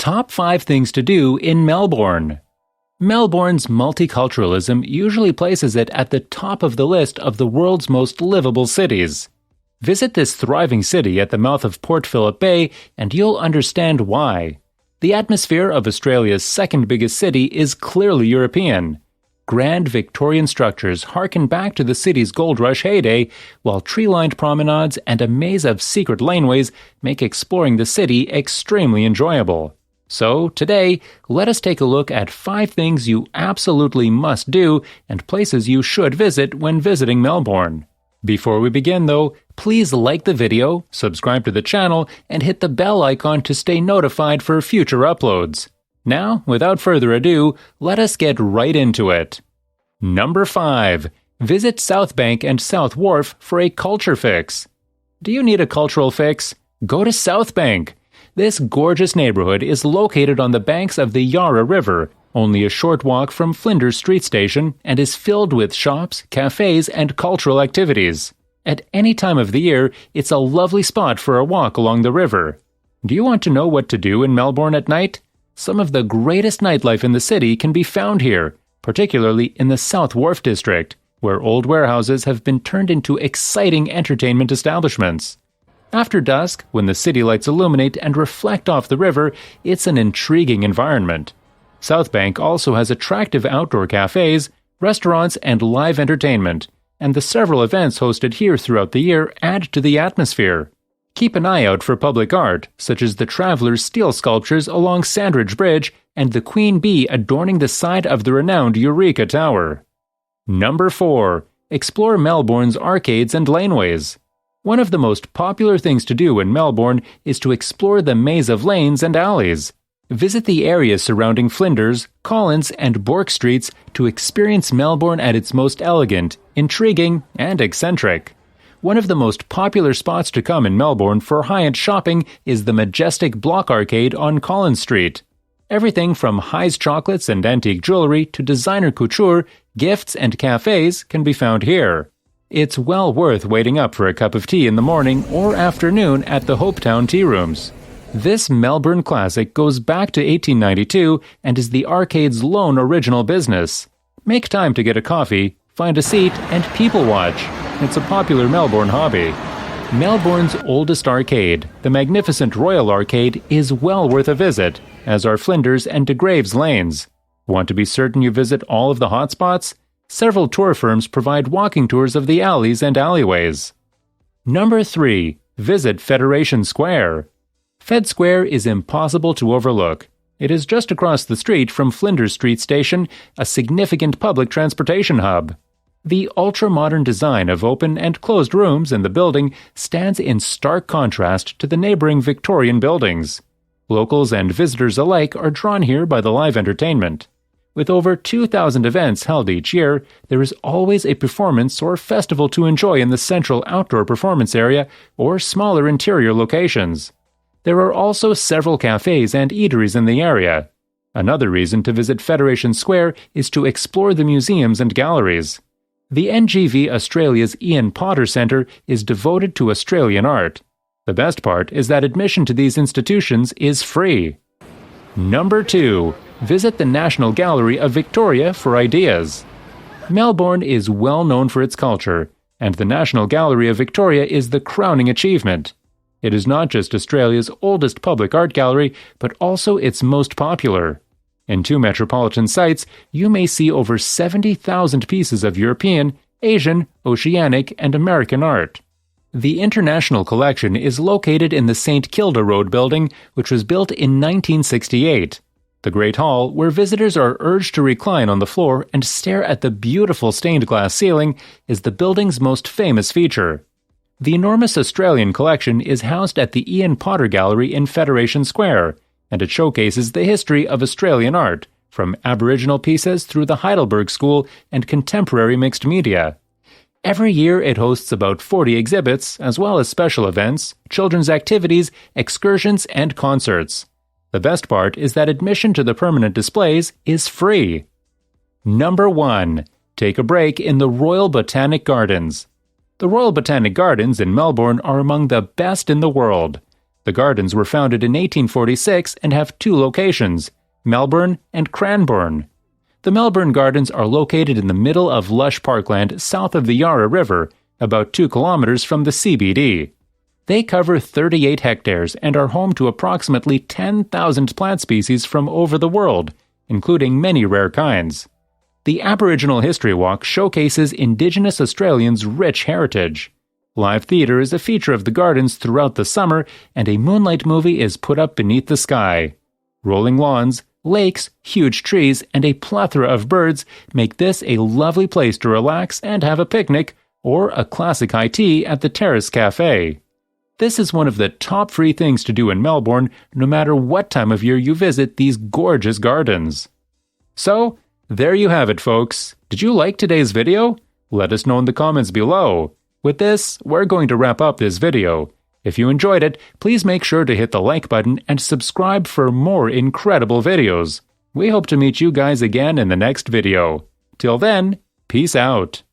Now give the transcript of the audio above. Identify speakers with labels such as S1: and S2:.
S1: Top 5 things to do in Melbourne. Melbourne's multiculturalism usually places it at the top of the list of the world's most livable cities. Visit this thriving city at the mouth of Port Phillip Bay and you'll understand why. The atmosphere of Australia's second biggest city is clearly European. Grand Victorian structures harken back to the city's gold rush heyday, while tree-lined promenades and a maze of secret laneways make exploring the city extremely enjoyable. So, today, let us take a look at 5 things you absolutely must do and places you should visit when visiting Melbourne. Before we begin, though, please like the video, subscribe to the channel, and hit the bell icon to stay notified for future uploads. Now, without further ado, let us get right into it. Number 5. Visit South Bank and South Wharf for a culture fix. Do you need a cultural fix? Go to South Bank. This gorgeous neighborhood is located on the banks of the Yarra River, only a short walk from Flinders Street Station, and is filled with shops, cafes, and cultural activities. At any time of the year, it's a lovely spot for a walk along the river. Do you want to know what to do in Melbourne at night? Some of the greatest nightlife in the city can be found here, particularly in the South Wharf district, where old warehouses have been turned into exciting entertainment establishments. After dusk, when the city lights illuminate and reflect off the river, it's an intriguing environment. South Bank also has attractive outdoor cafes, restaurants, and live entertainment, and the several events hosted here throughout the year add to the atmosphere. Keep an eye out for public art, such as the Traveller's steel sculptures along Sandridge Bridge and the Queen Bee adorning the side of the renowned Eureka Tower. Number 4. Explore Melbourne's arcades and laneways. One of the most popular things to do in Melbourne is to explore the maze of lanes and alleys. Visit the areas surrounding Flinders, Collins, and Bourke Streets to experience Melbourne at its most elegant, intriguing, and eccentric. One of the most popular spots to come in Melbourne for high-end shopping is the majestic Block Arcade on Collins Street. Everything from High's chocolates and antique jewelry to designer couture, gifts, and cafes can be found here. It's well worth waiting up for a cup of tea in the morning or afternoon at the Hopetown Tea Rooms. This Melbourne classic goes back to 1892 and is the arcade's lone original business. Make time to get a coffee, find a seat, and people watch. It's a popular Melbourne hobby. Melbourne's oldest arcade, the magnificent Royal Arcade, is well worth a visit, as are Flinders and De Graves lanes. Want to be certain you visit all of the hotspots? Several tour firms provide walking tours of the alleys and alleyways. Number 3. Visit Federation Square. Fed Square is impossible to overlook. It is just across the street from Flinders Street Station, a significant public transportation hub. The ultra-modern design of open and closed rooms in the building stands in stark contrast to the neighboring Victorian buildings. Locals and visitors alike are drawn here by the live entertainment. With over 2,000 events held each year, there is always a performance or festival to enjoy in the central outdoor performance area or smaller interior locations. There are also several cafes and eateries in the area. Another reason to visit Federation Square is to explore the museums and galleries. The NGV Australia's Ian Potter Centre is devoted to Australian art. The best part is that admission to these institutions is free. Number 2. Visit the National Gallery of Victoria for ideas. Melbourne is well known for its culture, and the National Gallery of Victoria is the crowning achievement. It is not just Australia's oldest public art gallery, but also its most popular. In 2 metropolitan sites, you may see over 70,000 pieces of European, Asian, Oceanic, and American art. The International Collection is located in the St. Kilda Road building, which was built in 1968. The Great Hall, where visitors are urged to recline on the floor and stare at the beautiful stained glass ceiling, is the building's most famous feature. The enormous Australian collection is housed at the Ian Potter Gallery in Federation Square, and it showcases the history of Australian art, from Aboriginal pieces through the Heidelberg School and contemporary mixed media. Every year it hosts about 40 exhibits, as well as special events, children's activities, excursions, and concerts. The best part is that admission to the permanent displays is free. Number 1. Take a break in the Royal Botanic Gardens. The Royal Botanic Gardens in Melbourne are among the best in the world. The gardens were founded in 1846 and have two locations, Melbourne and Cranbourne. The Melbourne Gardens are located in the middle of lush parkland south of the Yarra River, about 2 kilometers from the CBD. They cover 38 hectares and are home to approximately 10,000 plant species from over the world, including many rare kinds. The Aboriginal History Walk showcases Indigenous Australians' rich heritage. Live theatre is a feature of the gardens throughout the summer, and a moonlight movie is put up beneath the sky. Rolling lawns, lakes, huge trees, and a plethora of birds make this a lovely place to relax and have a picnic, or a classic high tea at the Terrace Cafe. This is one of the top free things to do in Melbourne, no matter what time of year you visit these gorgeous gardens. So, there you have it, folks. Did you like today's video? Let us know in the comments below. With this, we're going to wrap up this video. If you enjoyed it, please make sure to hit the like button and subscribe for more incredible videos. We hope to meet you guys again in the next video. Till then, peace out.